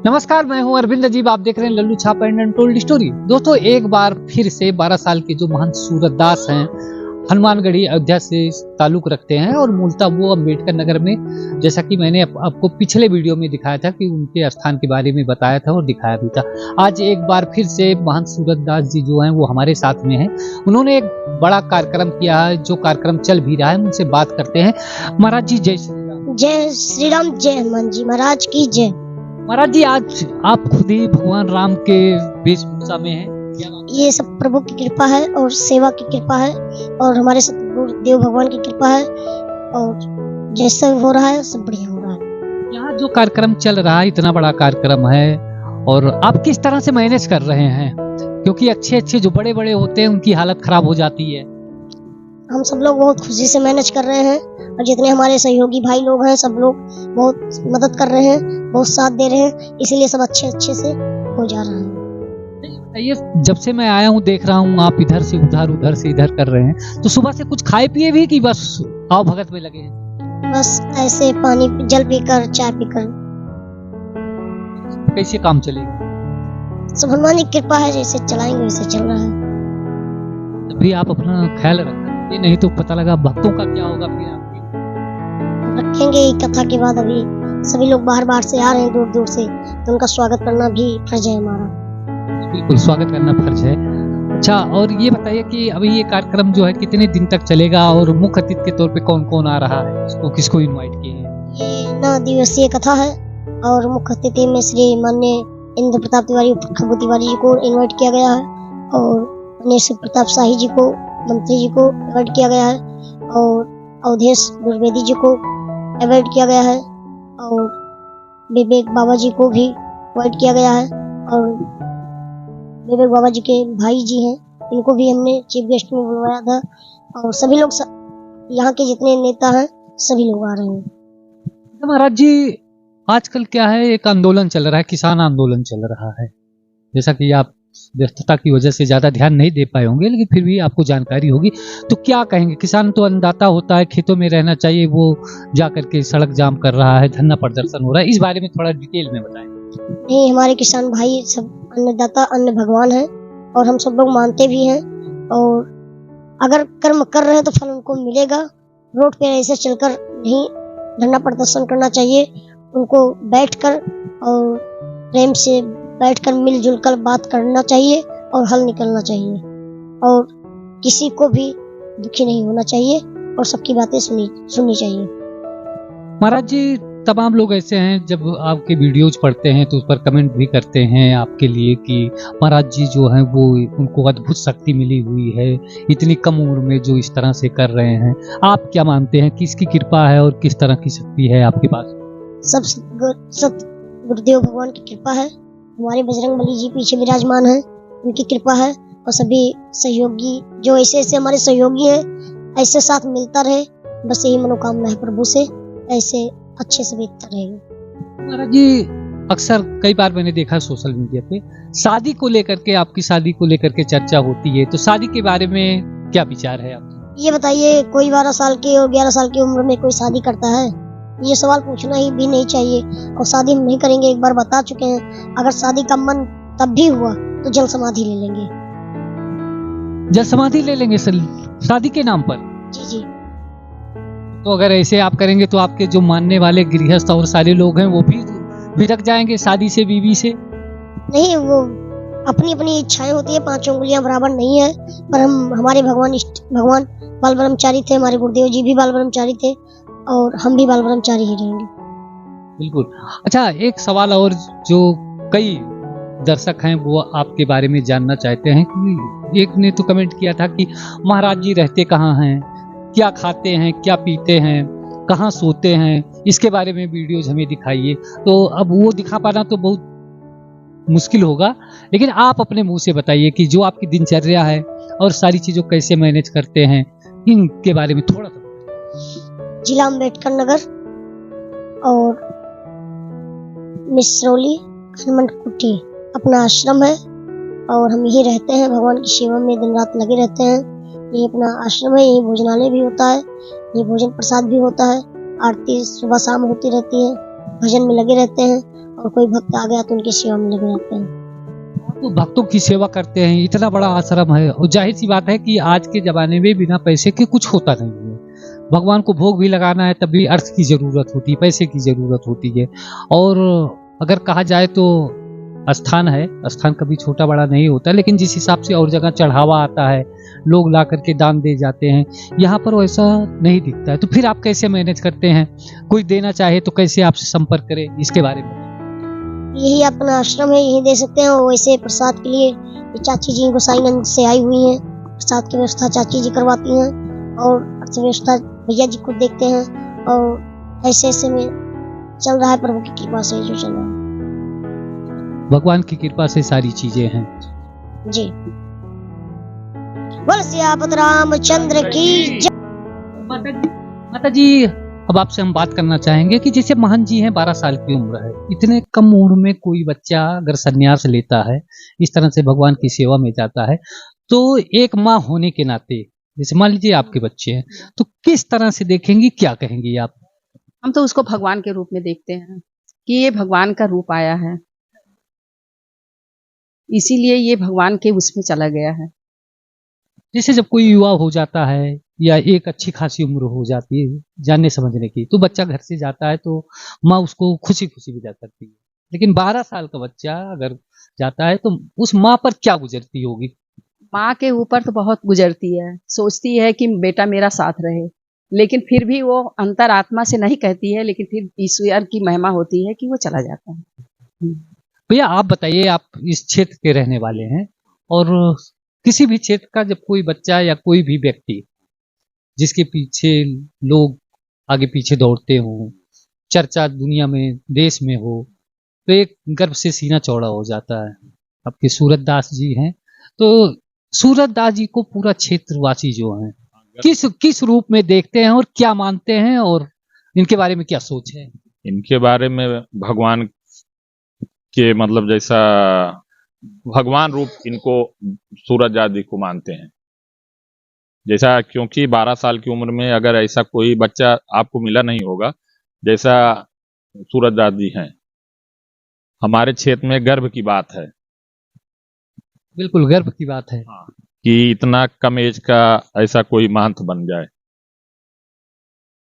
नमस्कार, मैं हूं अरविंद अजीब। आप देख रहे हैं लल्लू छाप एंड अनटोल्ड स्टोरी। दोस्तों, एक बार फिर से 12 साल के जो महंत सूरतदास हैं, हनुमानगढ़ी अयोध्या से ताल्लुक रखते हैं और मूलतः वो अम्बेडकर नगर में, जैसा कि मैंने आपको पिछले वीडियो में दिखाया था कि उनके स्थान के बारे में बताया था और दिखाया भी था। आज एक बार फिर से महंत सूरतदास जी जो हैं वो हमारे साथ में हैं। उन्होंने एक बड़ा कार्यक्रम किया है, जो कार्यक्रम चल भी रहा है। उनसे बात करते हैं। महाराज जी, जय श्री राम। जय श्री राम, जय हनुमान जी महाराज की जय। महाराज जी, आज आप खुद ही भगवान राम के वेशभूषा में हैं। ये सब प्रभु की कृपा है और सेवा की कृपा है और हमारे सतगुरुदेव भगवान की कृपा है और जैसा हो रहा है सब बढ़िया हो रहा है। यहाँ जो कार्यक्रम चल रहा है, इतना बड़ा कार्यक्रम है, और आप किस तरह से मैनेज कर रहे हैं? क्योंकि अच्छे अच्छे जो बड़े बड़े होते हैं उनकी हालत खराब हो जाती है। हम सब लोग बहुत खुशी से मैनेज कर रहे हैं और जितने हमारे सहयोगी भाई लोग हैं सब लोग बहुत मदद कर रहे हैं, बहुत साथ दे रहे हैं, इसीलिए सब अच्छे अच्छे से हो जा रहा है। ये जब से मैं आया हूँ देख रहा हूँ आप इधर से उधर से इधर कर रहे हैं, तो सुबह से कुछ खाए पिए भी कि बस आओ भगत में लगे हैं? बस ऐसे पानी जल पीकर चाय पीकर। कैसे काम चलेगा? सब हनुमान की कृपा है, जैसे चलाएंगे वैसे चल रहा है। अभी आप अपना ख्याल रखें, नहीं तो पता लगा भक्तों का क्या होगा फिर आपके। रखेंगे कथा के बाद। अभी सभी लोग बाहर बाहर से आ रहे हैं, दूर दूर से, तो उनका स्वागत करना भी फर्ज है हमारा। बिल्कुल, स्वागत करना फर्ज है। अच्छा, और ये बताइए कि अभी ये कार्यक्रम जो है कितने दिन तक चलेगा और मुख्य अतिथि के तौर पे कौन कौन आ रहा है? इसको किसको इनवाइट किए हैं? ये 9 दिवसीय कथा है और मुख्य अतिथि में श्री माननीय इंद्र प्रताप तिवारी खबू तिवारी जी को इनवाइट किया गया है और माननीय शिव प्रताप शाही जी को, मंत्री जी को इनवाइट किया गया है और अवधेश द्विवेदी जी को इनवाइट किया गया है और विवेक बाबा जी को भी इनवाइट किया गया है और विवेक बाबा जी के भाई जी हैं, इनको भी हमने चीफ गेस्ट में बुलवाया था और सभी लोग यहाँ के जितने नेता हैं सभी लोग आ रहे हैं। महाराज जी, आजकल क्या है, एक आंदोलन चल रहा है, किसान आंदोलन चल रहा है। जैसा कि आप व्यस्तता की वजह से ज्यादा ध्यान नहीं दे पाए होंगे, लेकिन फिर भी आपको जानकारी होगी, तो क्या कहेंगे? किसान तो अन्नदाता होता है, खेतों में रहना चाहिए, वो जा करके सड़क जाम कर रहा है, धरना प्रदर्शन हो रहा है। इस बारे में थोड़ा डिटेल में बताएं। नहीं, हमारे किसान भाई सब अन्नदाता, अन्न भगवान है और हम सब लोग मानते भी हैं और अगर कर्म कर रहे हैं तो फल उनको मिलेगा। रोड पे ऐसे चलकर नहीं धरना प्रदर्शन करना चाहिए, उनको बैठकर और प्रेम से बैठकर मिलजुल कर बात करना चाहिए और हल निकलना चाहिए और किसी को भी दुखी नहीं होना चाहिए और सबकी बातें सुननी चाहिए। महाराज जी, तमाम लोग ऐसे हैं, जब आपके वीडियोज पढ़ते हैं तो उस पर कमेंट भी करते हैं आपके लिए कि महाराज जी जो हैं वो, उनको अद्भुत शक्ति मिली हुई है, इतनी कम उम्र में जो इस तरह से कर रहे हैं। आप क्या मानते हैं, किसकी कृपा है और किस तरह की शक्ति है आपके पास? सब गुरुदेव भगवान की कृपा है। हमारे बजरंगबली जी पीछे विराजमान है, उनकी कृपा है और सभी सहयोगी जो ऐसे ऐसे हमारे सहयोगी हैं, ऐसे साथ मिलता रहे, बस यही मनोकामना है प्रभु से, ऐसे अच्छे से बीतता रहेगा। महाराज जी, अक्सर कई बार मैंने देखा सोशल मीडिया पे शादी को लेकर के, आपकी शादी को लेकर के चर्चा होती है, तो शादी के बारे में क्या विचार है आपका? ये बताइए, कोई 12 साल की और 11 साल की उम्र में कोई शादी करता है? ये सवाल पूछना ही भी नहीं चाहिए और शादी हम नहीं करेंगे, एक बार बता चुके हैं। अगर शादी का मन तब भी हुआ तो जल समाधि ले लेंगे। जल समाधि ले लेंगे शादी के नाम पर? जी जी। तो अगर ऐसे आप करेंगे तो आपके जो मानने वाले गृहस्थ और सारे लोग हैं वो भी भिड़क जाएंगे शादी से, बीवी से? नहीं, वो अपनी अपनी इच्छाएं होती है, 5 उंगलियां बराबर नहीं है, पर हमारे भगवान बाल ब्रह्मचारी थे, हमारे गुरुदेव जी भी बाल ब्रह्मचारी थे और हम भी बाल ब्रह्मचारी ही रहेंगे। बिल्कुल। अच्छा, एक सवाल और जो कई दर्शक हैं वो आपके बारे में जानना चाहते हैं कि एक ने तो कमेंट किया था कि महाराज जी रहते कहाँ हैं, क्या खाते हैं, क्या पीते हैं, कहाँ सोते हैं, इसके बारे में वीडियोज हमें दिखाइए। तो अब वो दिखा पाना तो बहुत मुश्किल होगा, लेकिन आप अपने मुंह से बताइए कि जो आपकी दिनचर्या है और सारी चीजों कैसे मैनेज करते हैं, इनके बारे में थोड़ा सा। जिला अम्बेडकर नगर और मिसरौली हनुमान कुटी अपना आश्रम है और हम यही रहते हैं, भगवान की सेवा में दिन रात लगे रहते हैं। ये अपना आश्रम है, यही भोजनालय भी होता है, ये भोजन प्रसाद भी होता है, आरती सुबह शाम होती रहती है, भजन में लगे रहते हैं और कोई भक्त आ गया तो उनकी सेवा में लगे रहते हैं। तो भक्तों की सेवा करते हैं, इतना बड़ा आश्रम है, और जाहिर सी बात है कि आज के जमाने में बिना पैसे के कुछ होता नहीं है। भगवान को भोग भी लगाना है तब भी अर्थ की जरूरत होती है, पैसे की जरूरत होती है। और अगर कहा जाए तो स्थान है, स्थान कभी छोटा बड़ा नहीं होता, लेकिन जिस हिसाब से और जगह चढ़ावा आता है, लोग ला करके दान दे जाते हैं, यहाँ पर वैसा नहीं दिखता है। तो फिर आप कैसे मैनेज करते हैं? कोई देना चाहे तो कैसे आपसे संपर्क करे, इसके बारे में? यही अपना आश्रम है, यही दे सकते हैं। और वैसे प्रसाद के लिए ये चाची जी गोसाईगंज से आई हुई हैं, प्रसाद की व्यवस्था चाची जी करवाती हैं और अर्थव्यवस्था भैया जी को देखते हैं। और ऐसे ऐसे में चल रहा है, प्रभु की कृपा से जो चल रहा है। भगवान की कृपा से सारी चीजें हैं जी। बोल सियापत रामचंद्र की जय। माता जी, अब आपसे हम बात करना चाहेंगे कि जैसे महन जी हैं, 12 साल की उम्र है, इतने कम उम्र में कोई बच्चा अगर संन्यास लेता है, इस तरह से भगवान की सेवा में जाता है, तो एक माँ होने के नाते, जैसे मान लीजिए आपके बच्चे हैं, तो किस तरह से देखेंगी, क्या कहेंगी आप? हम तो उसको भगवान के रूप में देखते हैं कि ये भगवान का रूप आया है, इसीलिए ये भगवान के उसमें चला गया है। जैसे जब कोई युवा हो जाता है या एक अच्छी खासी उम्र हो जाती है जानने समझने की, तो बच्चा घर से जाता है तो माँ उसको खुशी खुशी विदा करती है। लेकिन 12 साल का बच्चा अगर जाता है तो उस माँ पर क्या गुजरती होगी? माँ के ऊपर तो बहुत गुजरती है, सोचती है कि बेटा मेरा साथ रहे, लेकिन फिर भी वो अंतरात्मा से नहीं कहती है, लेकिन फिर ईश्वर की महिमा होती है कि वो चला जाता है। भैया आप बताइए, आप इस क्षेत्र के रहने वाले हैं, और किसी भी क्षेत्र का जब कोई बच्चा या कोई भी व्यक्ति जिसके पीछे लोग आगे पीछे दौड़ते हों, चर्चा दुनिया में देश में हो, तो एक गर्व से सीना चौड़ा हो जाता है। आपके सूरत दास जी हैं, तो सूरत दास जी को पूरा क्षेत्रवासी जो हैं किस रूप में देखते हैं और क्या मानते हैं, और इनके बारे में क्या सोच है? इनके बारे में भगवान के मतलब जैसा भगवान रूप इनको सूरज दास को मानते हैं। जैसा, क्योंकि 12 साल की उम्र में अगर ऐसा कोई बच्चा आपको मिला नहीं होगा जैसा सूरज दास जी हैं। हमारे क्षेत्र में गर्व की बात है। बिल्कुल गर्व की बात है कि इतना कम एज का ऐसा कोई महंत बन जाए।